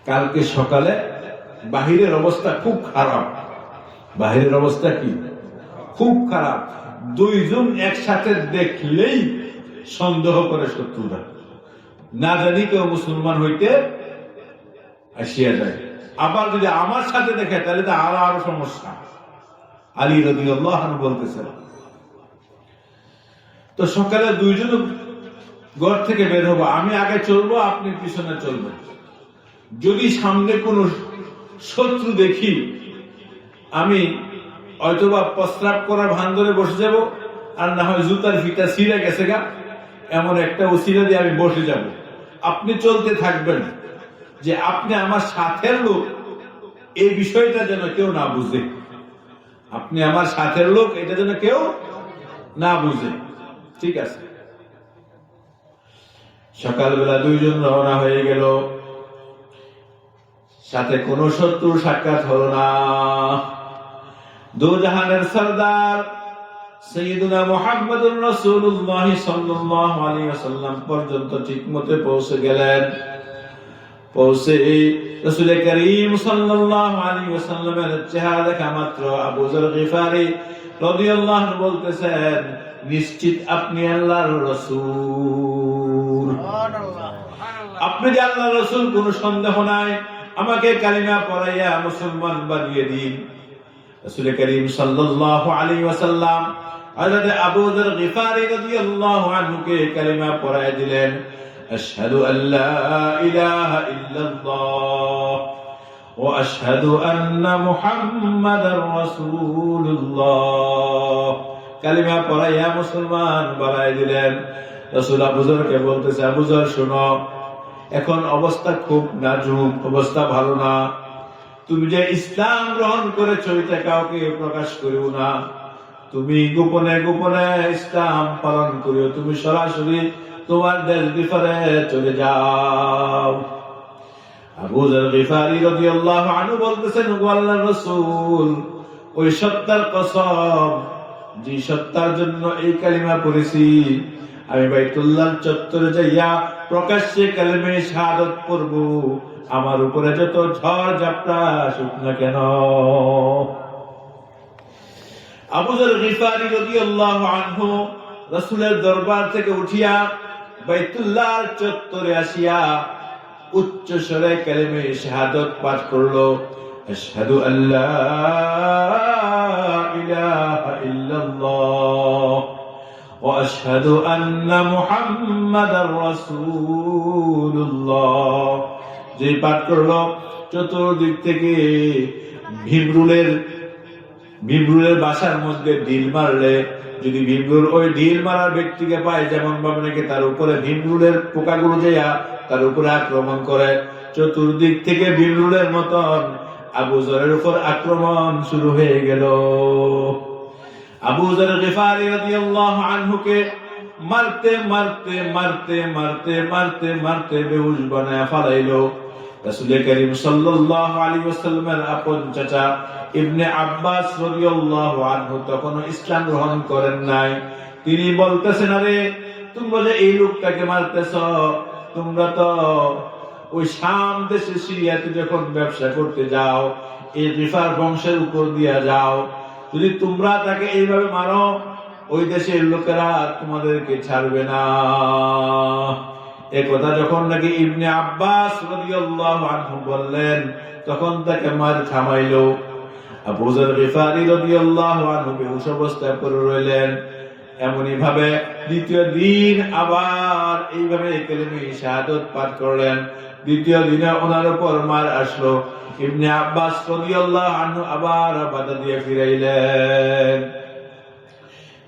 কালকে সকালে বাহিরের অবস্থা খুব খারাপ। বাহিরের অবস্থা কি? খুব খারাপ। 2 জন একসাথে দেখলেই সন্দেহ করে শত্রুরা, না জানি কেউ মুসলমান হইতে আসিয়া যায়। আবার যদি আমার সাথে দেখে তাহলে তো আরো সমস্যা। আলী রাদিয়াল্লাহু আনহু বলতেছেন, তো সকালে 2 জন ঘর থেকে বের হবো, আমি আগে চলবো, আপনি পিছনে চলবেন। যদি সামনে কোনো শত্রু দেখি, আমি হয়তোবা প্রস্রাব করার ভান ধরে বসে যাব, আর না হয় জুতার ফিতা ছিঁড়ে গেছে গা, এমন একটা ওসিলা দিয়ে আমি বসে যাব। আপনি চলতে থাকবেন, যে আপনি আমার সাথের লোক, এই বিষয়টা যেন কেউ না বুঝে। আপনি আমার সাথের লোক, এটা যেন কেউ না বুঝে। ঠিক আছে। সকালবেলা 2 জন রওনা হয়ে গেল, সাথে কোন শত্রুর সাক্ষাৎ হলো না। দু জাহানের সরদার সাইয়্যিদুনা মুহাম্মদুর রাসূলুল্লাহ সাল্লাল্লাহু আলাইহি ওয়াসাল্লাম পর্যন্ত ঠিকমতো পৌঁছে গেলেন। পৌঁছে রাসূল করিম সাল্লাল্লাহু আলাইহি ওয়াসাল্লামের চেহারা দেখা মাত্র আবু যর গিফারী রাদিয়াল্লাহু আনহু বলতেছেন, নিশ্চিত আপনি আল্লাহর রাসূল। আপনি যে আল্লাহর রাসূল কোনো সন্দেহ নাই, আমাকে কালিমা পড়াইয়া মুসলমান বানিয়ে দিন। রাসূল করিম সাল্লাল্লাহু আলাইহি ওয়াসাল্লাম হযরত আবু যর গিফারী রাদিয়াল্লাহু আনহুকে কালিমা পড়ায় দিলেন। আশহাদু আল্লা ইলাহা ইল্লাল্লাহ ওয়া আশহাদু আন্না মুহাম্মাদার রাসূলুল্লাহ। কালিমা পড়াইয়া মুসলমান বানায় দিলেন। রাসূল আবু যরকে বলতেছে, আবু যর শোনো, এখন অবস্থা খুব নাজুক, অবস্থা ভালো না। তুমি যে ইসলাম গ্রহণ করেছো এটা কাউকে প্রকাশ করিও না, তুমি গোপনে গোপনে ইসলাম পালন করিও, তুমি সরাসরি তোমার দেশ বিফরে চলে যাও। আবু যর গিফারী রাদিয়াল্লাহু আনহু বলতেছেন, ও আল্লাহর রাসূল, ওই সত্তার কসম, যে সত্তার জন্য এই কালিমা পড়েছি, আমি বাইতুল্লাহ চত্বরে যাইয়া প্রকাশ্যে কালিমে শাহাদাত পড়ব, আমার উপরে যত ঝড় ঝাপটা আসুক না কেন। আবু যর গিফারী রাদিয়াল্লাহু আনহু রাসূলের দরবার থেকে উঠিয়া বাইতুল্লাহ চত্বরে আসিয়া উচ্চ স্বরে কালিমে শাহাদাত পাঠ করলো। আশহাদু আল্লা ইলাহা ইল্লাল্লাহ ওয়া আশহাদু আন্না মুহাম্মাদার রাসূলুল্লাহ। যে পাঠ করলো চতুর্দিক থেকে ভীমরুলের বাসার মধ্যে ঢিল মারলে যদি ভীমরুল ওই ঢিল মারার ব্যক্তিকে পায়, যেমন ভাবে নাকি তার উপরে ভীমরুলের পোকাগুলো যেয়া তার উপরে আক্রমণ করে, চতুর্দিক থেকে ভীমরুলের মতন আবু যরের উপর আক্রমণ শুরু হয়ে গেল। আবু যর গিফারি রাদিয়াল্লাহু আনহুকে মারতে মারতে মারতে মারতে মারতে মারতে বেহুশ বানায় ফেলাইলো। রাসূল করিম সাল্লাল্লাহু আলাইহি ওয়াসাল্লামের আপন চাচা ইবনে আব্বাস রাদিয়াল্লাহু আনহু তখনও ইসলাম গ্রহণ করেন নাই। তিনি বলতেছেন, আরে তোমরা যে এই লোকটাকে মারতেছ, তোমরা তো ওই শাম দেশে সিরিয়াতে যখন ব্যবসা করতে যাও এই গিফার বংশের উপর দিয়া যাও, যদি তোমরা তাকে এইভাবে মারো ওই দেশের লোকেরা তোমাদেরকে ছাড়বে না। একথা যখন নাকি ইবনে আব্বাস রাদিয়াল্লাহু আনহু বললেন, তখন তাকে মার থামাইলো। আবু যর গিফারি রাদিয়াল্লাহু আনহু বেহুশ অবস্থায় পড়ে রইলেন। এমনই ভাবে দ্বিতীয় দিন আবার এইভাবে কালিমা শাহাদাত পাঠ করলেন। দ্বিতীয় দিনে ওনার উপর মার আসলো। ইবনে আব্বাস রাদিয়াল্লাহু আনহু আবার বাধা দিয়ে ফিরাইলেন।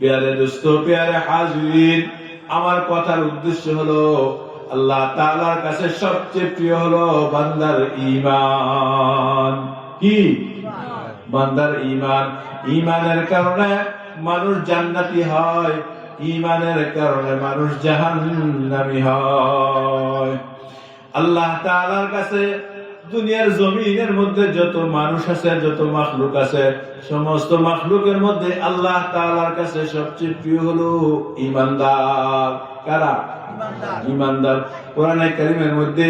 প্যারে দোস্ত, প্যারে হাজির, আমার কথার উদ্দেশ্য হলো আল্লাহ তাআলার কাছে সবচেয়ে প্রিয় হলো বান্দার ঈমান। কি? বান্দার ঈমান। ঈমানের কারণে মানুষ জান্নাতি হয়, ঈমানের কারণে মানুষ জাহান্নামী হয়। আল্লাহ তাআলার কাছে দুনিয়ার জমিনের মধ্যে যত মানুষ আছে, যত মাখলুক আছে, সমস্ত মাখলুকের মধ্যে আল্লাহ তাআলার কাছে সবচেয়ে প্রিয় হলো ঈমানদার। কারা? ঈমানদার। কোরআনে কারীমের মধ্যে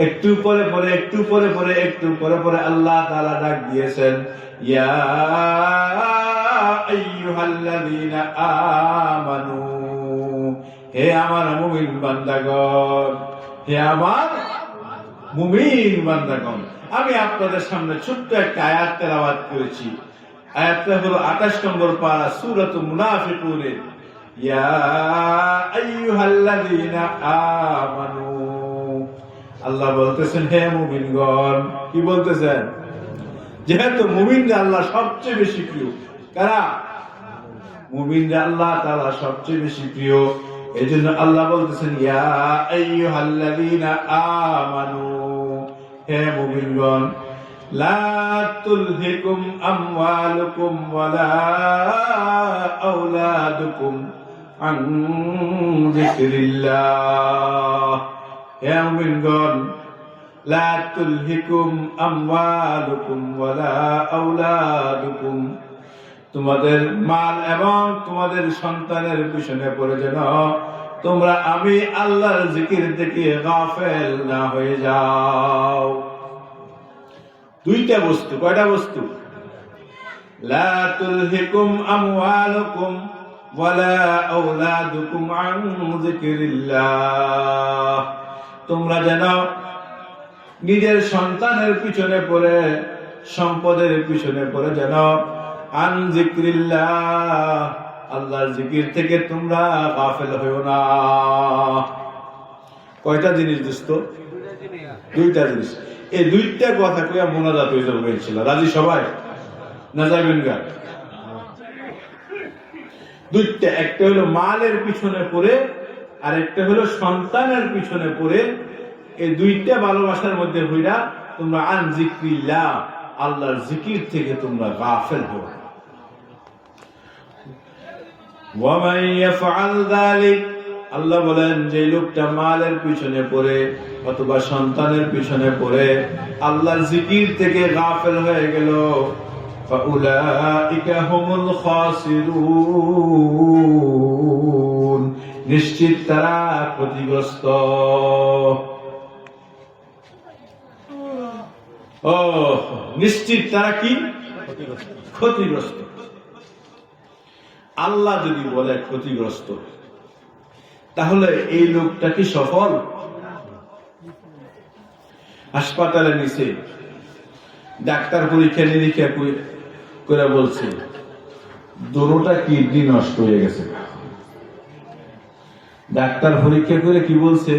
একটু পরে পরে একটু পরে পরে একটু পরে পরে আল্লাহ তাআলা ডাক দিয়েছেন, ইয়া আইয়ুহাল্লাযীনা আমানু, হে আমার মুমিন বান্দাগণ, হে আমার মুমিন বান্দাগণ। আমি আপনাদের সামনে ছোট্ট একটা আয়াত তেলাওয়াত করেছি। আয়াতটা হলো 28 নম্বর পারা সূরাতুল মুনাফিকুনের, ইয়া আইয়ুহাল্লাযীনা আমানু। আল্লাহ বলতেছেন, হে মুমিনগণ। কি বলতেছেন? যেহেতু মুমিনরা আল্লাহ সবচেয়ে বেশি প্রিয়। কারা? মুমিনরা আল্লাহ তাআলা সবচেয়ে বেশি প্রিয়। এজন্য আল্লাহ বলতেছেন, ইয়া আইয়ুহাল্লাযীনা আমানু, হে মুমিনগণ, লা তুলহিকুম আমওয়ালুকুম ওয়ালা আওলাদুকুম আন যিকরিল্লাহ। হে মুমিনগণ, লা তুলহিকুম আমওয়ালুকুম ওয়ালা আওলাদুকুম, তোমাদের মাল এবং তোমাদের সন্তানের পিছনে পড়ে যেন তোমরা আমি আল্লাহর জিকির থেকে গাফেল না হয়ে যাও। দুইটা বস্তু। কয়টা বস্তু? লা তুলহিকুম আমওয়ালুকুম ওয়ালা আওলাদুকুম আন যিকরিল্লাহ, তোমরা যেন নিজের সন্তানের পিছনে পড়ে, সম্পদের পিছনে পড়ে যেন আন যিকরিল্লাহ, আল্লাহর জিকির থেকে তোমরা গাফেল হইও না। কয়টা জিনিস দোস্ত? দুইটা জিনিস। এই দুইটা কথা কইয়া মোনাজাত হয়ে যাবে ইনশাআল্লাহ। রাজি সবাই? না যাবেন গা? দুইটা, একটা হলো মালের পিছনে পড়ে আর একটা হলো সন্তানের পিছনে পড়ে। এই দুইটা ভালোবাসার মধ্যে হইরা তোমরা আন যিকরিল্লাহ, আল্লাহর জিকির থেকে তোমরা গাফেল হও। ওয়ামান ইয়াফআল যালিক, আল্লাহ বলেন যে লোকটা মালের পিছনে পড়ে অথবা সন্তানের পিছনে পড়ে আল্লাহর জিকির থেকে গাফেল হয়ে গেল, ফাউলাইকা হুমুল খাসিরুন, নিশ্চিত তারা ক্ষতিগ্রস্ত। ও নিশ্চিত তারা কি? ক্ষতিগ্রস্ত। আল্লাহ যদি বলে ক্ষতিগ্রস্ত, তাহলে এই লোকটা কি সফল? হাসপাতালে নিচে ডাক্তার পরীক্ষা নিরীক্ষা করে বলছে দুটোটা কিডনি নষ্ট হয়ে গেছে। ডাক্তার পরীক্ষা করে কি বলছে?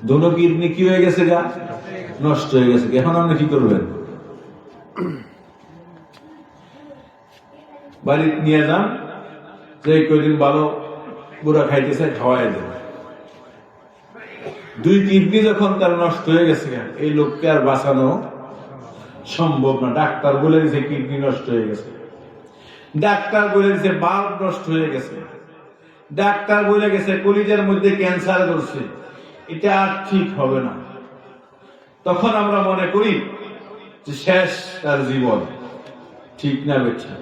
দুনো কিডনি কি হয়ে গেছে গা, নষ্ট হয়ে গেছে। এখন আপনি কি করবেন? বাড়িতে নিয়ে যান, যে কয়দিন ভালো বুড়া খাইতেছে খাওয়াই দেন। দুই কিডনি যখন তার নষ্ট হয়ে গেছে, এই লোককে আর বাঁচানো সম্ভব না। ডাক্তার বলে দিছে কিডনি নষ্ট হয়ে গেছে, ডাক্তার বলে দিছে বাল্ব নষ্ট হয়ে গেছে, ডাক্তার বলে গেছে কলিজার মধ্যে ক্যান্সার ধরছে, এটা আর ঠিক হবে না। তখন আমরা মনে করি যে শেষ তার জীবন। ঠিক না বেঠা?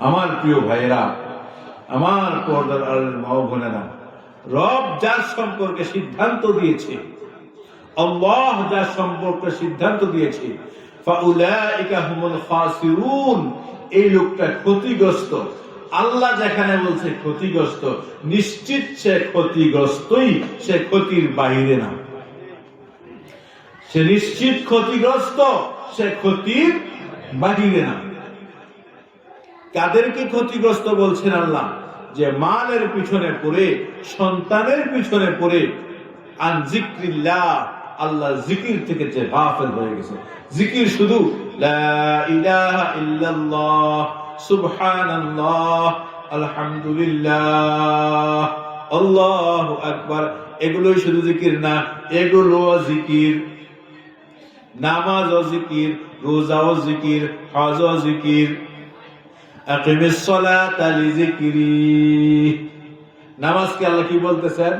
আমার প্রিয় ভাইয়েরা, আমার পর্দার আড়ালের মা ও বোনেরা, রব যার সম্পর্কে সিদ্ধান্ত দিয়েছে, আল্লাহ যার সম্পর্কে সিদ্ধান্ত দিয়েছে, ফাউলাইকা হুমুল খাসিরুন, এই লোকটা ক্ষতিগ্রস্ত। আল্লাহ যেখানে বলছে ক্ষতিগ্রস্ত, নিশ্চিত সে ক্ষতিগ্রস্তই, সে ক্ষতির বাইরে না। সে নিশ্চিত ক্ষতিগ্রস্ত, সে ক্ষতির বাইরে না। কাদেরকে ক্ষতিগ্রস্ত বলছেন আল্লাহ? যে মালের পিছনে পড়ে, সন্তানের পিছনে পড়ে, আন যিকরিল্লাহ, আল্লাহ জিকির থেকে যে গাফিল হয়ে গেছে। জিকির শুধু লা ইলাহা ইল্লাল্লাহ, সুবহানাল্লাহ, আলহামদুলিল্লাহ, আল্লাহু আকবার, এগুলোই শুধু জিকির না, এগুলো জিকির। নামাজও জিকির, রোজাও জিকির, হজও জিকির। আকিমিস সালাতা লিযিকরি, নামাজকে আল্লাহ কি বলতেছেন?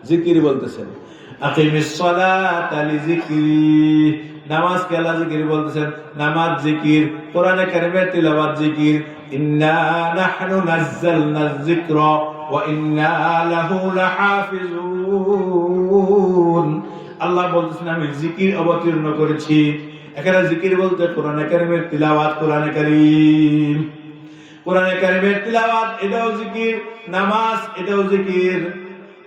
জিকির বলতেছেন। আকিমিস সালাতা লিযিকরি, নামাজকে আল্লাহ জিকির বলতেছেন। নামাজ জিকির, কোরআনে কারিমের তিলাওয়াত জিকির। ইন্না নাহনু নাযালনা যিকরা ওয়া ইন্না লাহু লাহাফিজুন, আল্লাহ বলতেছেন আমি জিকির অবতীর্ণ করেছি। এখানে জিকির বলতে কোরআনে কারিমের তিলাওয়াত, কোরআনে কারীম, কোরআনে কারিমের তিলাওয়াত এটাও জিকির, নামাজ এটাও জিকির,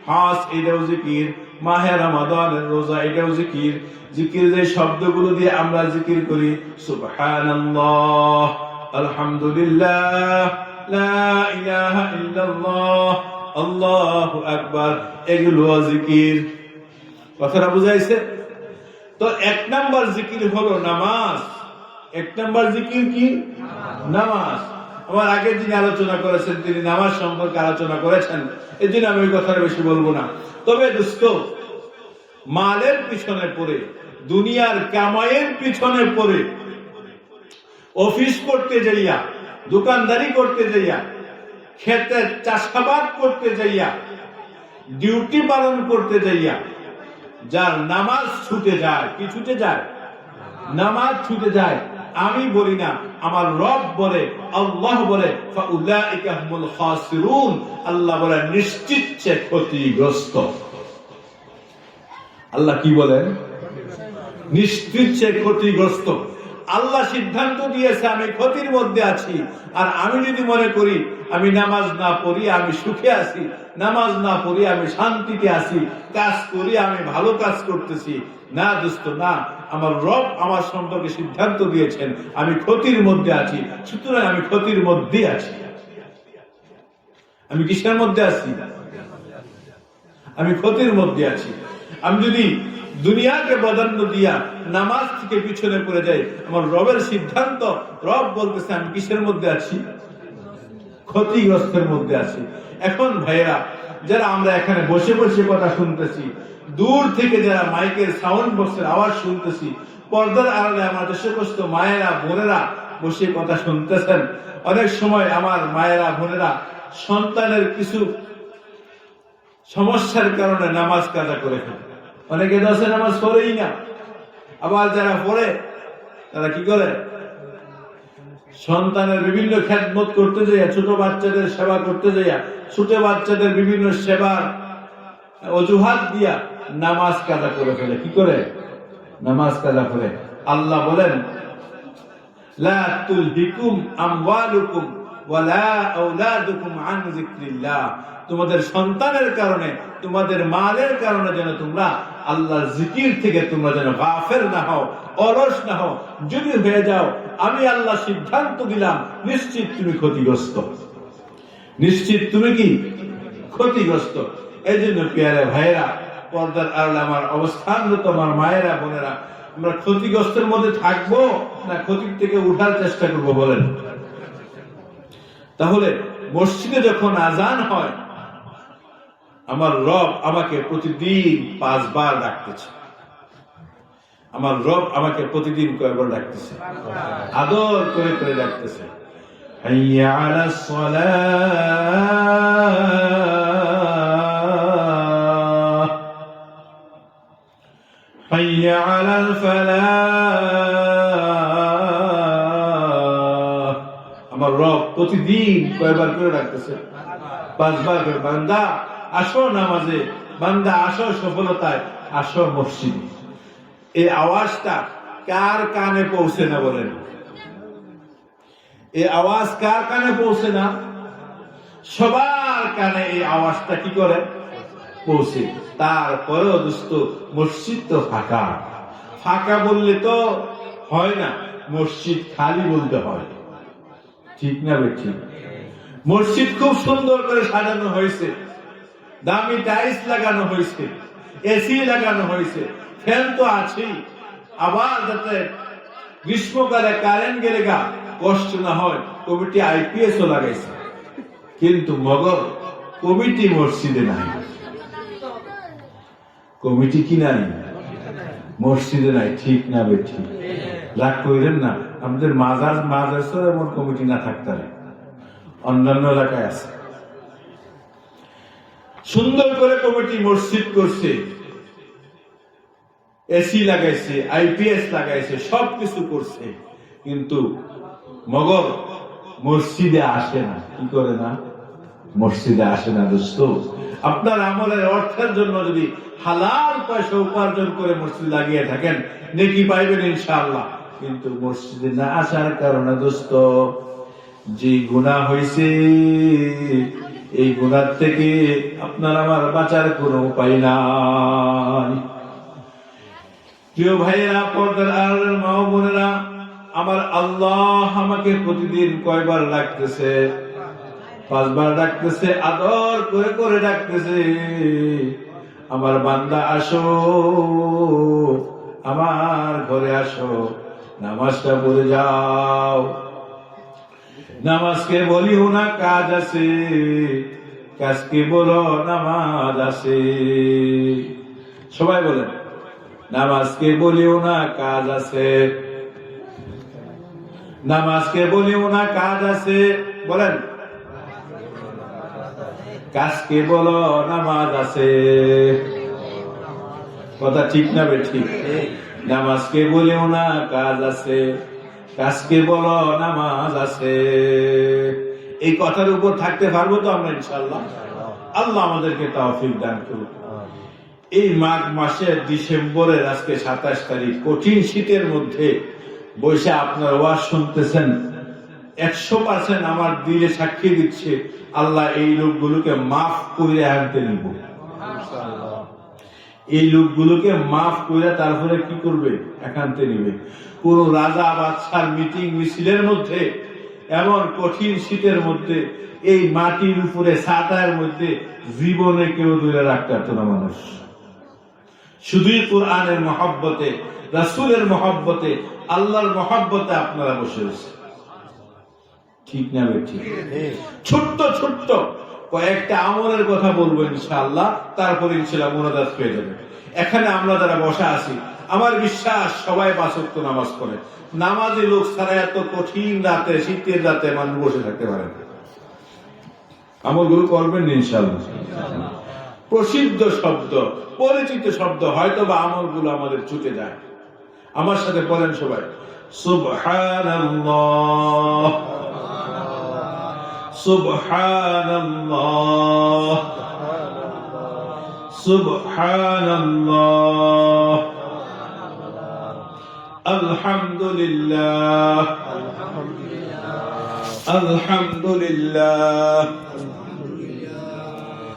হজ এটাও জিকির, মাহে রমাদানের রোজা এটাও জিকির। জিকির যে শব্দগুলো দিয়ে আমরা জিকির করি, সুবহানাল্লাহ, আলহামদুলিল্লাহ, লা ইলাহা ইল্লাল্লাহ, আল্লাহু আকবার, এগুলো জিকির। কথাটা বুঝাইছে? তো এক নাম্বার জিকির হলো নামাজ। এক নাম্বার জিকির কি? নামাজ। আমার আগের যিনি আলোচনা করেছেন তিনি নামাজ সম্পর্কে আলোচনা করেছেন, এই জন্য আমি ওই কথাটা বেশি বলবো না। তবে দোস্ত, মালের পিছনে পড়ে, দুনিয়ার কামাইয়ের পিছনে পড়ে, অফিস করতে যাইয়া, দোকানদারি করতে যাইয়া, খেতে চাষাবাদ করতে যাইয়া, ডিউটি পালন করতে যাইয়া যার নামাজ ছুটে যায়, কি ছুটে যায়? নামাজ ছুটে যায়। আমি বলি না, আমার রব বলে, আল্লাহ বলে, ফাউলাইকা হুমুল খাসিরুন, আল্লাহ বলে নিশ্চিত সে ক্ষতিগ্রস্ত। আল্লাহ কি বলেন? নিশ্চিত সে ক্ষতিগ্রস্ত। আল্লাহ সিদ্ধান্ত দিয়েছে আমি ক্ষতির মধ্যে আছি। আর আমি যদি মনে করি আমি নামাজ না পড়ি আমি সুখে আছি, নামাজ না পড়ি আমি শান্তিতে আছি, কাজ করি আমি ভালো কাজ করতেছি, না দোস্ত, না। আমার রব আমার সম্পর্কে সিদ্ধান্ত দিয়েছেন আমি ক্ষতির মধ্যে আছি, সুতরাং আমি ক্ষতির মধ্যে আছি। আমি কিসের মধ্যে আছি? আমি ক্ষতির মধ্যে আছি। আমি যদি দুনিয়াকে প্রাধান্য দিয়া নামাজ থেকে পিছনে পড়ে যাই, আমার রবের সিদ্ধান্ত, রব বলতেছে আমি কিসের মধ্যে আছি? ক্ষতিগ্রস্তের মধ্যে আছি। এখন ভাইয়েরা, যারা আমরা এখানে বসে বসে কথা শুনতেছি, দূর থেকে যারা মাইকের সাউন্ড বক্সের আওয়াজ শুনতেছি, পর্দার আড়ালে আমার যে সমস্ত মায়েরা বোনেরা বসে কথা শুনতেছেন, অনেক সময় আমার মায়েরা বোনেরা সন্তানের কিছু সমস্যার কারণে নামাজ কাজা করে ফেলে। অনেকে দশে নামাজ পড়েই না, আবার যারা পড়ে তারা কি করে? সন্তানের বিভিন্ন খেদমত করতে যাইয়া, ছোট বাচ্চাদের সেবা করতে যাইয়া, ছোট বাচ্চাদের বিভিন্ন সেবার অজুহাত দিয়া নামাজ কাজা করে ফেলে। কি করে? নামাজ কাজা করে। আল্লাহ বলেন, লা তুলহিকুম আমওয়ালুকুম ওয়ালা আওলাদুকুম আন যিকরিল্লাহ, তোমাদের সন্তানের কারণে, তোমাদের মালের কারণে যেন তোমরা আল্লাহর জিকির থেকে তোমরা যেন গাফেল না হও, অলস না হও। যদি হয়ে যাও, আমি আল্লাহ সিদ্ধান্ত দিলাম নিশ্চিত তুমি ক্ষতিগ্রস্ত। নিশ্চিত তুমি কি? ক্ষতিগ্রস্ত। এই জন্য পেয়ারে ভাইরা, পর্দার আড়ালে আমার অবস্থানরত আমার মায়েরা বোনেরা, আমরা ক্ষতিগ্রস্তের মধ্যে থাকবো না ক্ষতির থেকে উঠার চেষ্টা করব বলেন? তাহলে মসজিদে যখন আজান হয়, আমার রব আমাকে প্রতিদিন 5 বার ডাকতেছে। আমার রব আমাকে প্রতিদিন কয়বার ডাকতেছে? আদর করে করে ডাকতেছে, হাইয়া আলাস সালাহ, হাইয়া আলাল ফালাহ। আমার রব প্রতিদিন কয়বার করে ডাকতেছে? 5 বার করে। বান্দা আসো নামাজে, বান্দা আসো সফলতায়, আসো মসজিদে। এই আওয়াজটা কার কানে পৌঁছে না বলেন? এই আওয়াজ কার কানে পৌঁছে না? সবার কানে এই আওয়াজটা কি করে পৌঁছে। তারপরেও দোস্ত মসজিদ তো ফাঁকা। ফাঁকা বললে তো হয় না, মসজিদ খালি বলতে হয়। ঠিক না বেঠিক? মসজিদ খুব সুন্দর করে সাজানো হয়েছে, দামি টাইলস লাগানো হয়েছে, এসি লাগানো হয়েছে, ফ্যান তো আছেই। আবার যাতে গ্রীষ্মকালে কারেন্ট গেলে গা কষ্ট না হয়, কমিটি আইপিএস ও লাগাইছে। কিন্তু মগর কমিটি মসজিদে নাই। কমিটি কি নাই? মসজিদে নাই। ঠিক না বেঠিক? রাগ কইলেন না, আমাদের মাজার এমন কমিটি না থাকতে পারে, অন্যান্য এলাকায় আছে। সুন্দর করে কমিটি মসজিদ করছে, এসি লাগাইছে, আইপিএস লাগাইছে, সবকিছু করছে, কিন্তু মগর মসজিদে আসে না। কি করে না? মসজিদে আসে না। দোস্ত, আপনার আমলের অর্থের জন্য যদি হালাল পয়সা উপার্জন করে মসজিদ লাগিয়ে থাকেন, নেকি পাইবেন ইনশাআল্লাহ। কিন্তু মসজিদে না আসার কারণে দোস্ত যে গুনাহ হয়েছে, এই গুনার থেকে আপনার আমার বাঁচার কোনো উপায় নাই। প্রিয় ভাইয়েরা, পর্দার আড়ালের মা ও বোনেরা, আমার আল্লাহ আমাকে প্রতিদিন কয়বার ডাকতেছে? 5 বার ডাকতেছে, আদর করে করে ডাকতেছে, আমার বান্দা আসো, আমার ঘরে আসো, নামাজটা পড়ে যাও। নামাজকে বলিও না কাজ আছে, কাজকে বলো নামাজ আছে। সবাই বলেন, নামাজকে বলিও না কাজ আছে, নামাজকে বলিও না কাজ আছে। বলেন, কাজকে বলো নামাজ আছে। কথা ঠিক না বেঠিক? নামাজকে বলিও না কাজ আছে, কাজকে বলো নামাজ আছে। এই কথার উপর থাকতে পারবো তো আমরা ইনশাআল্লাহ? আল্লাহ আমাদেরকে তৌফিক দান করুন। এই মাঘ মাসের ডিসেম্বরের আজকে 27 তারিখ, কঠিন শীতের মধ্যে বসে আপনার ওয়াজ শুনতেছেন, 100% আমার দিলে সাক্ষী দিচ্ছে আল্লাহ এই লোকগুলোকে মাফ করে আনতে নিব। এই লোকগুলোকে মাফ করে তারপরে কি করবে? একান্তে নিবে। কোন রাজা বাদশার মিটিং মিছিলের মধ্যে, এমন কঠিন শীতের মধ্যে, এই মাটির উপরে ছাতার মধ্যে জীবনে কেউ দূরে রাখতে পারত না মানুষ। শুধুই কোরআনের মহব্বতে, রাসূলের মহব্বতে, আল্লাহর মহব্বতে আপনারা বসে রয়েছে। ঠিক না বেঠিক? ছোট্ট ছোট্ট কয়েকটা আমলের কথা বলবো ইনশাআল্লাহ, তারপর ইনশাআল্লাহ মুনাজাত হয়ে যাবে। এখানে আমরা যারা বসা আছি, আমার বিশ্বাস সবাই 5 ওয়াক্ত নামাজ পড়ে। নামাজি লোক ছাড়া এত কঠিন রাতে, শীতের রাতে মানুষ বসে থাকতে পারে না। আমলগুলো করবেন ইনশাআল্লাহ। প্রসিদ্ধ শব্দ, পরিচিত শব্দ, হয়তো বা আমলগুলো আমাদের ছুটে যায়। আমার সাথে বলেন সবাই, সুবহানাল্লাহ, সুবহানাল্লাহ, সুবহানাল্লাহ, আলহামদুলিল্লাহ, আলহামদুলিল্লাহ।